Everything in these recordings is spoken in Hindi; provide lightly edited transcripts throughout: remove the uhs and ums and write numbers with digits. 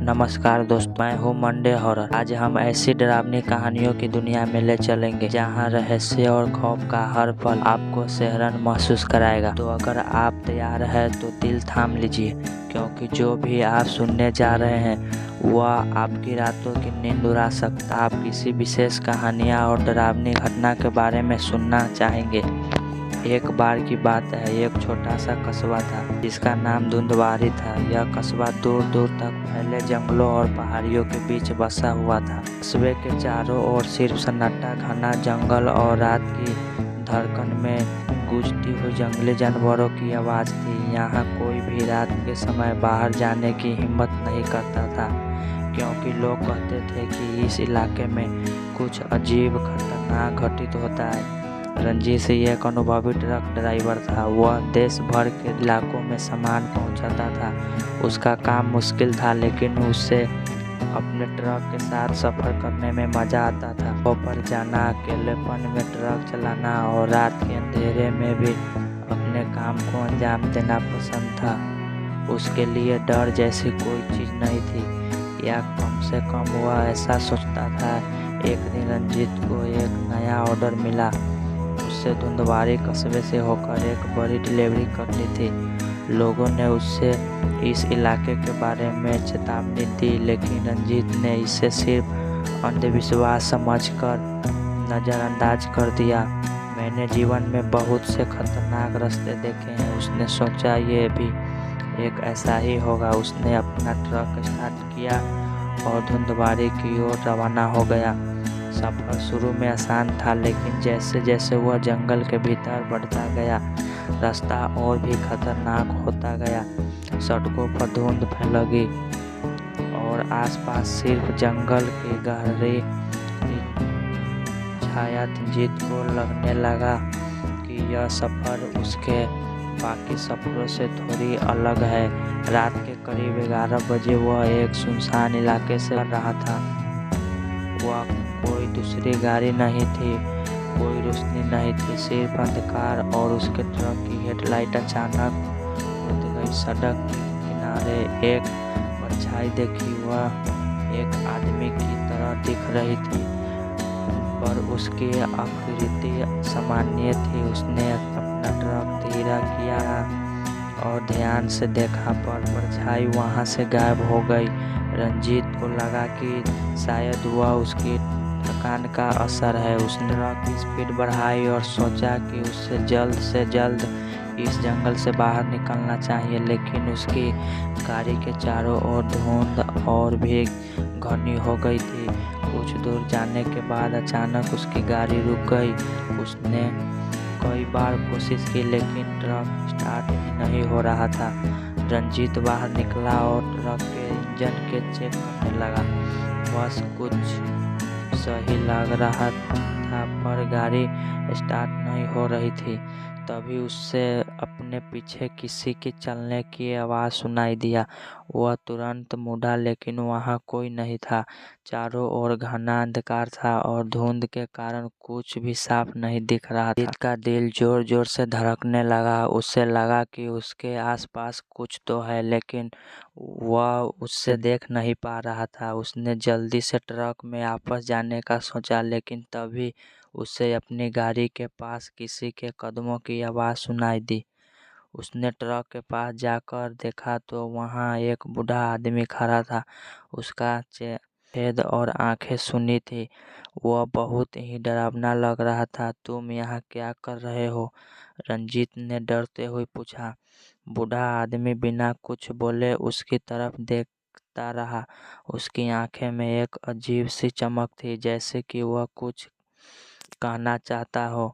नमस्कार दोस्तों, मैं हूँ मंडे हॉरर। आज हम ऐसी डरावनी कहानियों की दुनिया में ले चलेंगे जहाँ रहस्य और खौफ का हर पल आपको सहरन महसूस कराएगा। तो अगर आप तैयार हैं तो दिल थाम लीजिए, क्योंकि जो भी आप सुनने जा रहे हैं वह आपकी रातों की नींद उड़ा सकता है। आप किसी विशेष कहानियाँ और डरावनी घटना के बारे में सुनना चाहेंगे। एक बार की बात है, एक छोटा सा कस्बा था जिसका नाम धुंधवारी था। यह कस्बा दूर दूर तक फैले जंगलों और पहाड़ियों के बीच बसा हुआ था। कस्बे के चारों ओर सिर्फ सन्नाटा, घना जंगल और रात की धड़कन में गूंजती हुई जंगली जानवरों की आवाज़ थी। यहाँ कोई भी रात के समय बाहर जाने की हिम्मत नहीं करता था, क्योंकि लोग कहते थे कि इस इलाके में कुछ अजीब खतरनाक घटित होता है। रंजीत सिंह एक अनुभवी ट्रक ड्राइवर था। वह देश भर के इलाकों में सामान पहुंचाता था। उसका काम मुश्किल था, लेकिन उसे अपने ट्रक के साथ सफ़र करने में मज़ा आता था। ऊपर जाना, अकेलेपन में ट्रक चलाना और रात के अंधेरे में भी अपने काम को अंजाम देना पसंद था। उसके लिए डर जैसी कोई चीज़ नहीं थी, या कम से कम वह ऐसा सोचता था। एक दिन रंजीत को एक नया ऑर्डर मिला। उसे धुंधवारी कस्बे से होकर एक बड़ी डिलीवरी करनी थी। लोगों ने उससे इस इलाके के बारे में चेतावनी दी, लेकिन रंजीत ने इसे सिर्फ अंधविश्वास समझकर नज़रअंदाज कर दिया। मैंने जीवन में बहुत से खतरनाक रास्ते देखे हैं, उसने सोचा, ये भी एक ऐसा ही होगा। उसने अपना ट्रक स्टार्ट किया और धुंधवारी की ओर रवाना हो गया। सफ़र शुरू में आसान था, लेकिन जैसे जैसे वह जंगल के भीतर बढ़ता गया, रास्ता और भी खतरनाक होता गया। सड़कों पर धुंध फैलगी और आसपास सिर्फ जंगल की गहरी छाया थी। जीत को लगने लगा कि यह सफ़र उसके बाकी सफ़रों से थोड़ी अलग है। रात के करीब 11 बजे वह एक सुनसान इलाके से गुजर रहा था। वह कोई दूसरी गाड़ी नहीं थी, कोई रोशनी नहीं थी, सिर्फ अंधकार और उसके ट्रक की हेडलाइट अचानक बुझ गई। सड़क के किनारे एक परछाई देखी। वह एक आदमी की तरह दिख रही थी, पर उसकी आकृति सामान्य थी। उसने अपना ट्रक धीरा किया और ध्यान से देखा, पर परछाई वहां से गायब हो गई। रंजीत को लगा कि शायद वह उसकी थकान का असर है। उसने ट्रक की स्पीड बढ़ाई और सोचा कि उसे जल्द से जल्द इस जंगल से बाहर निकलना चाहिए, लेकिन उसकी गाड़ी के चारों ओर धुंध और भी घनी हो गई थी। कुछ दूर जाने के बाद अचानक उसकी गाड़ी रुक गई। उसने कई बार कोशिश की, लेकिन ट्रक स्टार्ट ही नहीं हो रहा था। रंजीत बाहर निकला और ट्रक के इंजन के चेक करने लगा। बस कुछ सही लग रहा था, पर गाड़ी स्टार्ट नहीं हो रही थी। तभी उससे अपने पीछे किसी के चलने की आवाज़ सुनाई दिया। वह तुरंत मुड़ा, लेकिन वहाँ कोई नहीं था। चारों ओर घना अंधकार था और धुंध के कारण कुछ भी साफ नहीं दिख रहा था। जीत का दिल जोर जोर से धड़कने लगा। उसे लगा कि उसके आसपास कुछ तो है, लेकिन वह उससे देख नहीं पा रहा था। उसने जल्दी से ट्रक में वापस जाने का सोचा, लेकिन तभी उसे अपनी गाड़ी के पास किसी के कदमों की आवाज़ सुनाई दी। उसने ट्रक के पास जाकर देखा तो वहाँ एक बूढ़ा आदमी खड़ा था। उसका सफ़ेद और आंखें सुनी थी। वह बहुत ही डरावना लग रहा था। तुम यहाँ क्या कर रहे हो? रंजीत ने डरते हुए पूछा। बूढ़ा आदमी बिना कुछ बोले उसकी तरफ देखता रहा। उसकी आंखें में एक अजीब सी चमक थी, जैसे कि वह कुछ कहना चाहता हो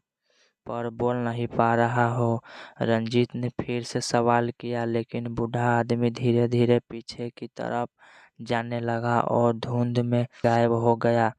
पर बोल नहीं पा रहा हो। रंजीत ने फिर से सवाल किया, लेकिन बूढ़ा आदमी धीरे धीरे पीछे की तरफ जाने लगा और धुंध में गायब हो गया।